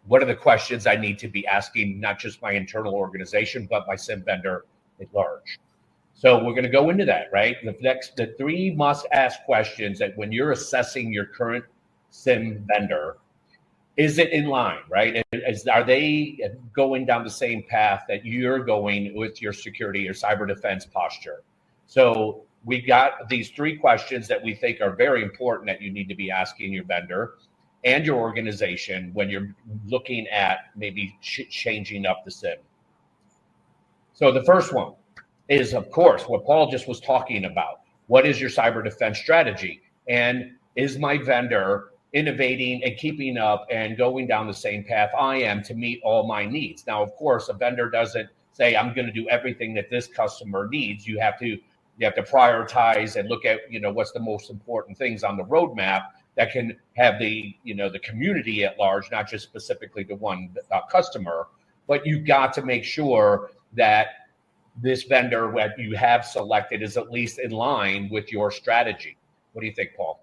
what are the questions I need to be asking, not just my internal organization, but my SIEM vendor at large? So we're going to go into that, right? The three must-ask questions that when you're assessing your current SIEM vendor, is it in line, right? Are they going down the same path that you're going with your security or cyber defense posture? So we got these three questions that we think are very important that you need to be asking your vendor and your organization when you're looking at maybe changing up the SIEM. So the first one is, of course, what Paul just was talking about. What is your cyber defense strategy? And is my vendor innovating and keeping up and going down the same path I am to meet all my needs? Now, of course, a vendor doesn't say, I'm going to do everything that this customer needs. You have to prioritize and look at, what's the most important things on the roadmap that can have the community at large, not just specifically the one customer, but you got to make sure that this vendor that you have selected is at least in line with your strategy. What do you think, Paul?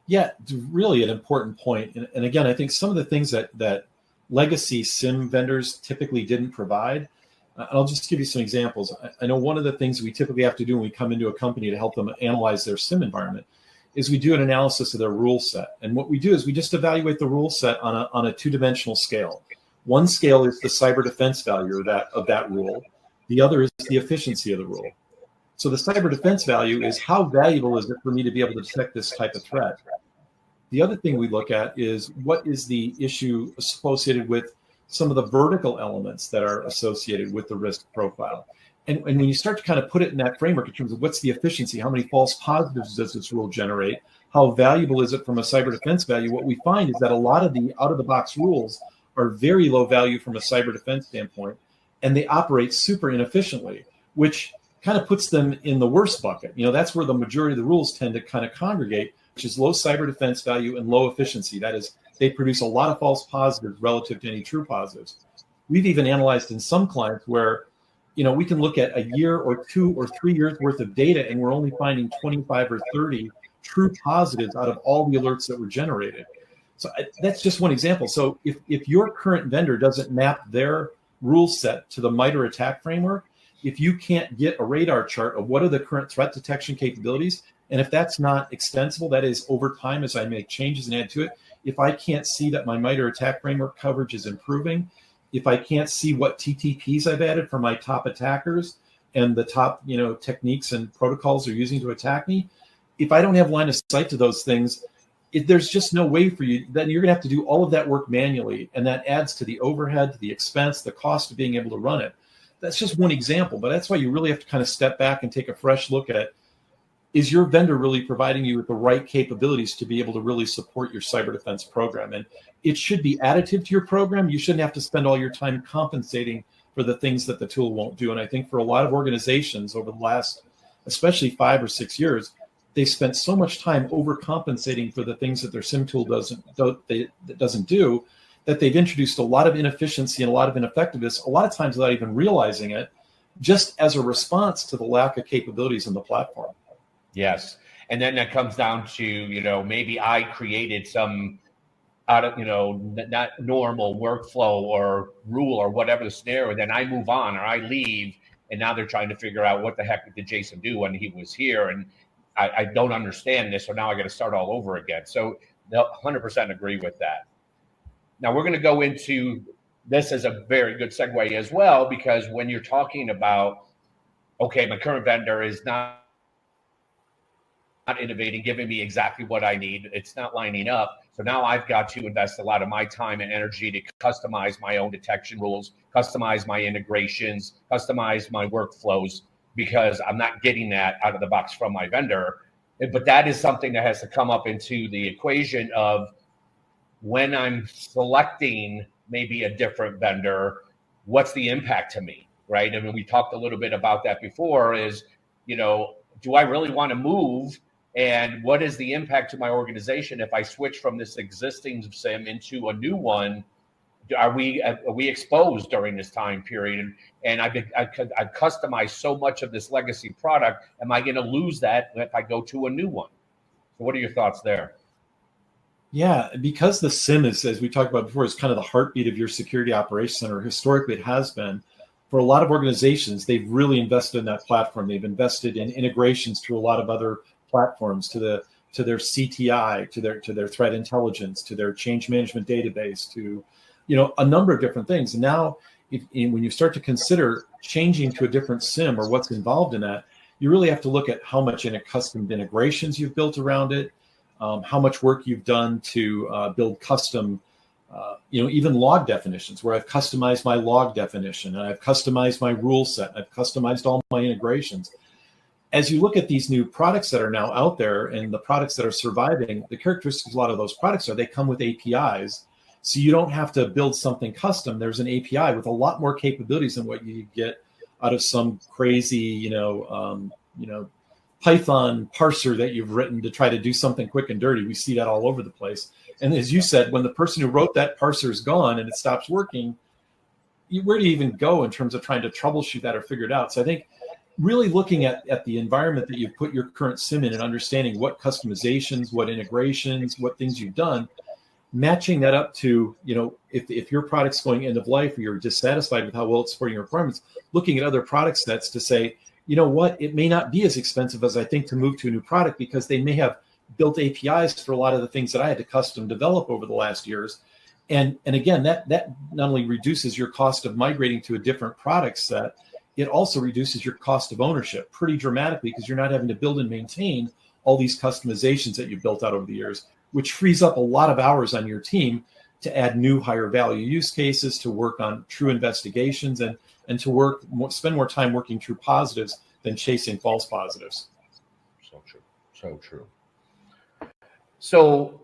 Yeah, it's really an important point. And again, I think some of the things that legacy SIEM vendors typically didn't provide, I'll just give you some examples. I know one of the things we typically have to do when we come into a company to help them analyze their SIEM environment is we do an analysis of their rule set. And what we do is we just evaluate the rule set on a two-dimensional scale. One scale is the cyber defense value of that rule. The other is the efficiency of the rule. So the cyber defense value is how valuable is it for me to be able to detect this type of threat? The other thing we look at is what is the issue associated with some of the vertical elements that are associated with the risk profile. And when you start to kind of put it in that framework in terms of what's the efficiency, how many false positives does this rule generate, how valuable is it from a cyber defense value, what we find is that a lot of the out-of-the-box rules are very low value from a cyber defense standpoint, and they operate super inefficiently, which kind of puts them in the worst bucket. That's where the majority of the rules tend to kind of congregate, which is low cyber defense value and low efficiency. That is, they produce a lot of false positives relative to any true positives. We've even analyzed in some clients where, we can look at a year or 2 or 3 years worth of data, and we're only finding 25 or 30 true positives out of all the alerts that were generated. So that's just one example. So if your current vendor doesn't map their rule set to the MITRE attack framework, if you can't get a radar chart of what are the current threat detection capabilities, and if that's not extensible, that is over time as I make changes and add to it, if I can't see that my MITRE attack framework coverage is improving, if I can't see what TTPs I've added for my top attackers and the top techniques and protocols they're using to attack me, if I don't have line of sight to those things, there's just no way for you. Then you're going to have to do all of that work manually, and that adds to the overhead, to the expense, the cost of being able to run it. That's just one example, but that's why you really have to kind of step back and take a fresh look at, is your vendor really providing you with the right capabilities to be able to really support your cyber defense program? And it should be additive to your program. You shouldn't have to spend all your time compensating for the things that the tool won't do. And I think for a lot of organizations over the last, especially 5 or 6 years, they spent so much time overcompensating for the things that their SIEM tool doesn't do, that they've introduced a lot of inefficiency and a lot of ineffectiveness, a lot of times without even realizing it, just as a response to the lack of capabilities in the platform. Yes. And then that comes down to, maybe I created some out of, not normal workflow or rule or whatever the scenario, and then I move on or I leave, and now they're trying to figure out what the heck did Jason do when he was here, and I don't understand this, so now I got to start all over again. So 100% agree with that. Now we're going to go into this as a very good segue as well, because when you're talking about, okay, my current vendor is not innovating, giving me exactly what I need, it's not lining up. So now I've got to invest a lot of my time and energy to customize my own detection rules, customize my integrations, customize my workflows, because I'm not getting that out of the box from my vendor. But that is something that has to come up into the equation of when I'm selecting maybe a different vendor, what's the impact to me, right? I mean, we talked a little bit about that before is, do I really want to move? And what is the impact to my organization if I switch from this existing SIEM into a new one? Are we exposed during this time period? And I've customized so much of this legacy product. Am I going to lose that if I go to a new one? So what are your thoughts there? Yeah, because the SIM is, as we talked about before, is kind of the heartbeat of your security operations center. Historically, it has been. For a lot of organizations, they've really invested in that platform. They've invested in integrations to a lot of other platforms, to their CTI, to their threat intelligence, to their change management database, to a number of different things. And now, when you start to consider changing to a different SIM or what's involved in that, you really have to look at how much in custom integrations you've built around it, how much work you've done to build custom, even log definitions, where I've customized my log definition and I've customized my rule set, I've customized all my integrations. As you look at these new products that are now out there and the products that are surviving, the characteristics of a lot of those products are they come with APIs. So you don't have to build something custom. There's an API with a lot more capabilities than what you get out of some crazy, Python parser that you've written to try to do something quick and dirty. We see that all over the place. And as you said, when the person who wrote that parser is gone and it stops working, where do you even go in terms of trying to troubleshoot that or figure it out? So I think really looking at the environment that you've put your current SIM in and understanding what customizations, what integrations, what things you've done, matching that up to, if your product's going end of life or you're dissatisfied with how well it's supporting your requirements, looking at other product sets to say, you know what, it may not be as expensive as I think to move to a new product because they may have built APIs for a lot of the things that I had to custom develop over the last years. And again, that not only reduces your cost of migrating to a different product set, it also reduces your cost of ownership pretty dramatically because you're not having to build and maintain all these customizations that you've built out over the years, which frees up a lot of hours on your team to add new higher value use cases, to work on true investigations, and to spend more time working through positives than chasing false positives. So true. So true. So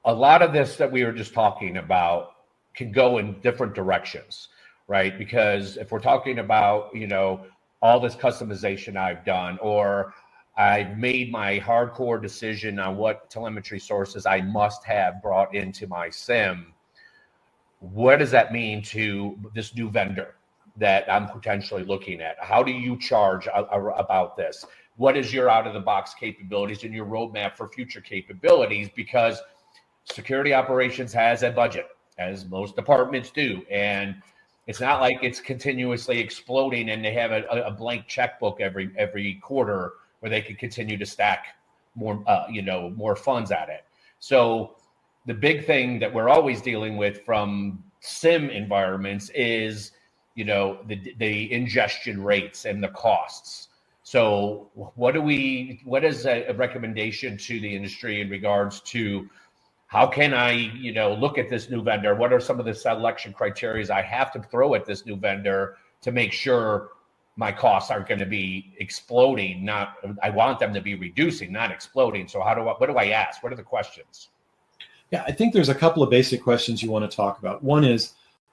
a lot of this that we were just talking about can go in different directions, right? Because if we're talking about, all this customization I've done, or I've made my hardcore decision on what telemetry sources I must have brought into my SIM, what does that mean to this new vendor that I'm potentially looking at? How do you charge about this? What is your out-of-the-box capabilities and your roadmap for future capabilities? Because security operations has a budget, as most departments do. And it's not like it's continuously exploding and they have a blank checkbook every quarter where they can continue to stack more, more funds at it. So the big thing that we're always dealing with from SIM environments is, the ingestion rates and the costs. So what is a recommendation to the industry in regards to how can I, look at this new vendor? What are some of the selection criteria I have to throw at this new vendor to make sure my costs aren't going to be exploding? I want them to be reducing, not exploding. So what do I ask? What are the questions? Yeah, I think there's a couple of basic questions you want to talk about. One is,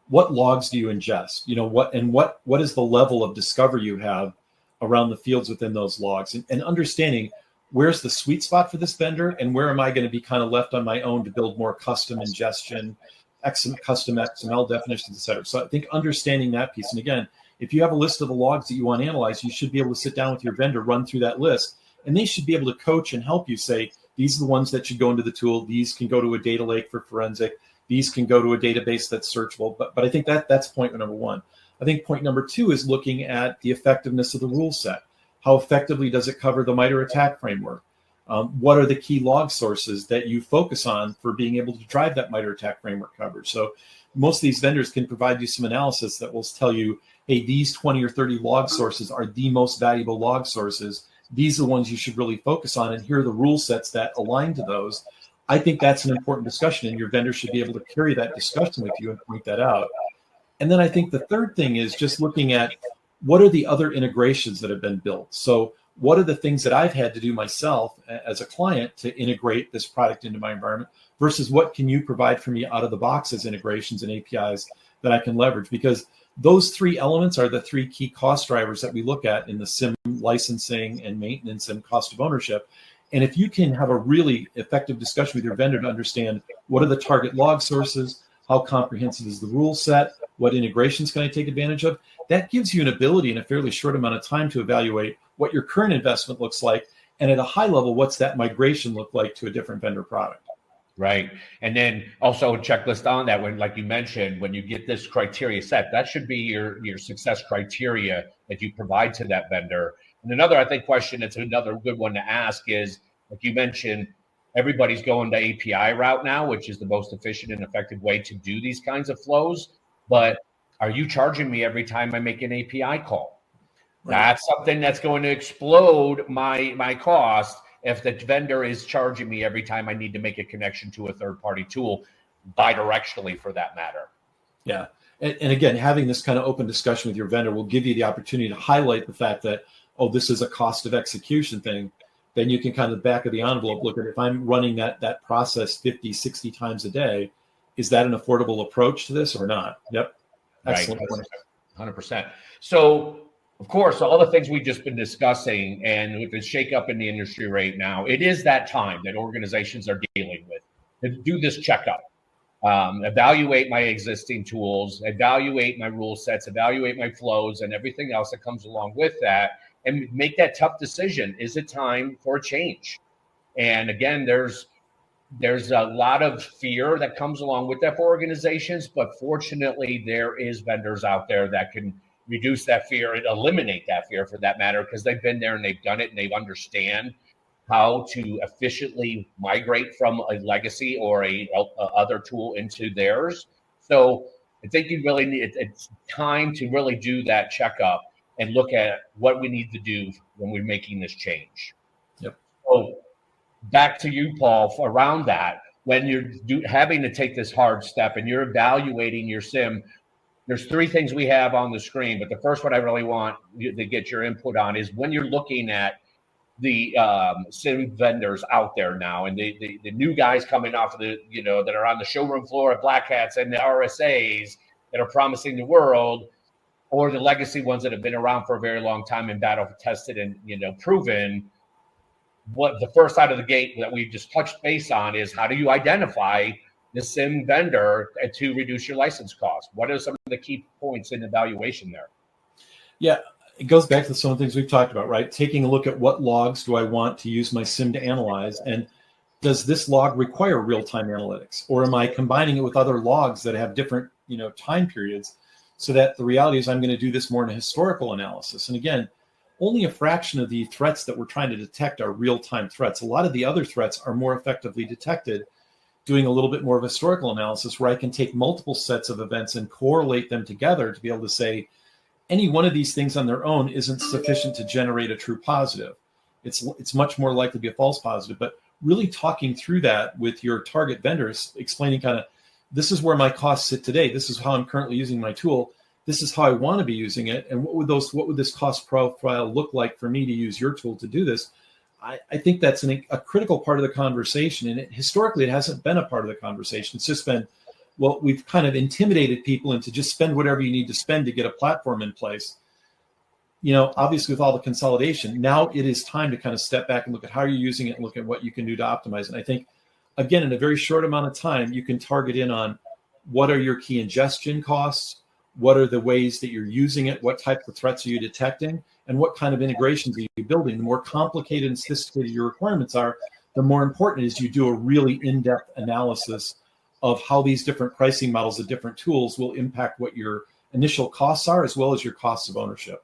what logs do you ingest? What is the level of discovery you have around the fields within those logs, and understanding where's the sweet spot for this vendor and where am I going to be kind of left on my own to build more custom ingestion, custom XML definitions, et cetera. So I think understanding that piece. And again, if you have a list of the logs that you want to analyze, you should be able to sit down with your vendor, run through that list, and they should be able to coach and help you say, these are the ones that should go into the tool. These can go to a data lake for forensic. These can go to a database that's searchable. But I think that's point number one. I think point number two is looking at the effectiveness of the rule set. How effectively does it cover the MITRE ATT&CK framework? What are the key log sources that you focus on for being able to drive that MITRE ATT&CK framework coverage? So most of these vendors can provide you some analysis that will tell you, hey, these 20 or 30 log sources are the most valuable log sources. These are the ones you should really focus on, and here are the rule sets that align to those. I think that's an important discussion, and your vendor should be able to carry that discussion with you and point that out. And then I think the third thing is just looking at what are the other integrations that have been built. So what are the things that I've had to do myself as a client to integrate this product into my environment versus what can you provide for me out of the box as integrations and APIs that I can leverage? Because those three elements are the three key cost drivers that we look at in the SIM licensing and maintenance and cost of ownership. And if you can have a really effective discussion with your vendor to understand what are the target log sources, how comprehensive is the rule set, what integrations can I take advantage of, that gives you an ability in a fairly short amount of time to evaluate what your current investment looks like. And at a high level, what's that migration look like to a different vendor product? Right. And then also a checklist on that when, like you mentioned, when you get this criteria set, that should be your success criteria that you provide to that vendor. And another, I think, question that's another good one to ask is, like you mentioned, everybody's going the API route now, which is the most efficient and effective way to do these kinds of flows. But are you charging me every time I make an API call? Right. That's something that's going to explode my cost if the vendor is charging me every time I need to make a connection to a third-party tool, bidirectionally for that matter. Yeah. And again, having this kind of open discussion with your vendor will give you the opportunity to highlight the fact that, oh, this is a cost of execution thing. Then you can kind of back of the envelope look at, if I'm running that process 50, 60 times a day, is that an affordable approach to this or not? Yep. Excellent. Right. 100%. So, of course, all the things we've just been discussing and with the shakeup in the industry right now, it is that time that organizations are dealing with to do this checkup, evaluate my existing tools, evaluate my rule sets, evaluate my flows and everything else that comes along with that, and make that tough decision. Is it time for a change? And again, there's a lot of fear that comes along with that for organizations, but fortunately, there is vendors out there that can reduce that fear and eliminate that fear for that matter, because they've been there and they've done it and they understand how to efficiently migrate from a legacy or a other tool into theirs. So I think you really need, it's time to really do that checkup and look at what we need to do when we're making this change. Yep. So back to you, Paul, around that, when you're having to take this hard step and you're evaluating your SIEM, there's three things we have on the screen, but the first one I really want to get your input on is when you're looking at the SIEM vendors out there now and the new guys coming off of the, that are on the showroom floor at Black Hats and the RSAs that are promising the world, or the legacy ones that have been around for a very long time and battle tested and, proven. What the first out of the gate that we just touched base on is, how do you identify the SIEM vendor to reduce your license costs? What are some of the key points in evaluation there? Yeah, it goes back to some of the things we've talked about, right? Taking a look at what logs do I want to use my SIEM to analyze, and does this log require real-time analytics, or am I combining it with other logs that have different, time periods, so that the reality is I'm going to do this more in a historical analysis. And again, only a fraction of the threats that we're trying to detect are real-time threats. A lot of the other threats are more effectively detected doing a little bit more of historical analysis, where I can take multiple sets of events and correlate them together to be able to say any one of these things on their own isn't sufficient to generate a true positive. It's much more likely to be a false positive. But really talking through that with your target vendors, explaining kind of, this is where my costs sit today. This is how I'm currently using my tool. This is how I want to be using it. And what would this cost profile look like for me to use your tool to do this? I think that's a critical part of the conversation. And historically, it hasn't been a part of the conversation. It's just been, well, we've kind of intimidated people into just spend whatever you need to spend to get a platform in place. Obviously with all the consolidation, now it is time to kind of step back and look at how you're using it and look at what you can do to optimize it. And I think, again, in a very short amount of time, you can target in on what are your key ingestion costs, what are the ways that you're using it, what types of threats are you detecting, and what kind of integrations are you building. The more complicated and sophisticated your requirements are, the more important it is you do a really in-depth analysis of how these different pricing models of different tools will impact what your initial costs are, as well as your costs of ownership.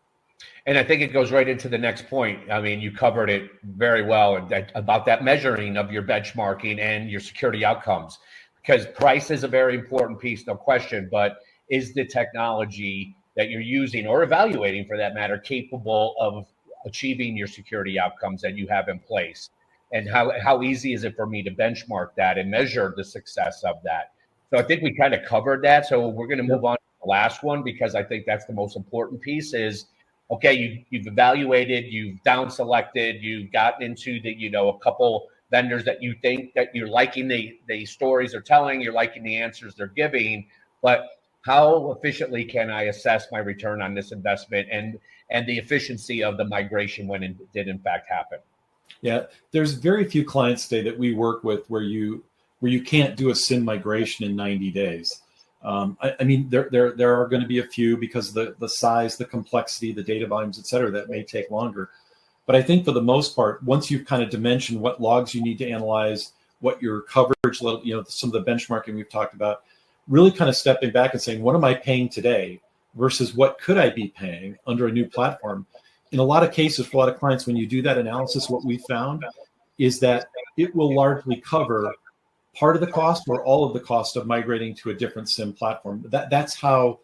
And I think it goes right into the next point. I mean, you covered it very well about that measuring of your benchmarking and your security outcomes, because price is a very important piece, no question, but is the technology that you're using or evaluating, for that matter, capable of achieving your security outcomes that you have in place? And how easy is it for me to benchmark that and measure the success of that? So I think we kind of covered that. So we're going to move on to the last one, because I think that's the most important piece is, okay, you've evaluated, you've down selected, you've gotten into a couple vendors that you think that you're liking the stories they're telling, you're liking the answers they're giving, but how efficiently can I assess my return on this investment and the efficiency of the migration when it did in fact happen? Yeah, there's very few clients today that we work with where you can't do a SIEM migration in 90 days. I mean, there are going to be a few because the size, the complexity, the data volumes, et cetera, that may take longer. But I think for the most part, once you've kind of dimensioned what logs you need to analyze, what your coverage level, some of the benchmarking we've talked about, really kind of stepping back and saying, what am I paying today versus what could I be paying under a new platform? In a lot of cases, for a lot of clients, when you do that analysis, what we found is that it will largely cover part of the cost or all of the cost of migrating to a different SIEM platform. That's how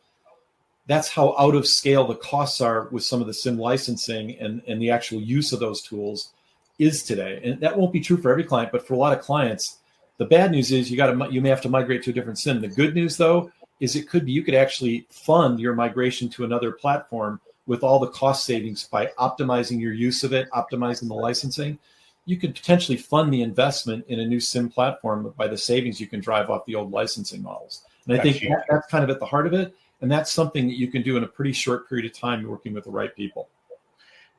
out of scale the costs are with some of the SIEM licensing and the actual use of those tools is today. And that won't be true for every client, but for a lot of clients, the bad news is you may have to migrate to a different SIEM. The good news, though, is you could actually fund your migration to another platform with all the cost savings by optimizing your use of it, optimizing the licensing. You could potentially fund the investment in a new SIEM platform by the savings you can drive off the old licensing models. And I think that's kind of at the heart of it. And that's something that you can do in a pretty short period of time working with the right people.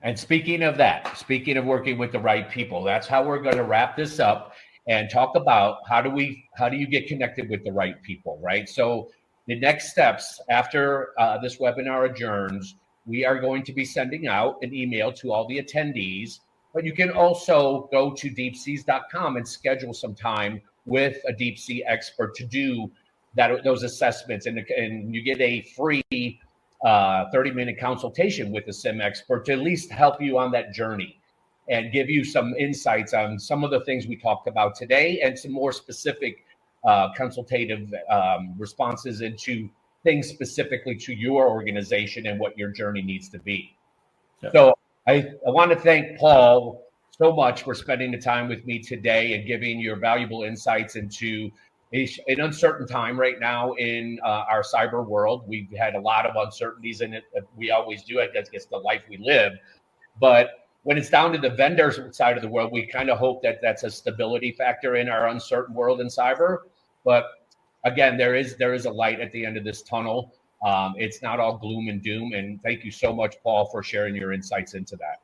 And speaking of working with the right people, that's how we're going to wrap this up and talk about how do you get connected with the right people, right? So the next steps after this webinar adjourns, we are going to be sending out an email to all the attendees, but you can also go to deepseas.com and schedule some time with a deep sea expert to do those assessments, and you get a free 30-minute consultation with a SIEM expert to at least help you on that journey and give you some insights on some of the things we talked about today and some more specific consultative responses into things specifically to your organization and what your journey needs to be. Yeah. So I want to thank Paul so much for spending the time with me today and giving your valuable insights into an uncertain time right now in our cyber world. We've had a lot of uncertainties in it. We always do. I guess it's the life we live. But when it's down to the vendors side of the world, we kind of hope that that's a stability factor in our uncertain world in cyber. But again, there is a light at the end of this tunnel. It's not all gloom and doom. And thank you so much, Paul, for sharing your insights into that.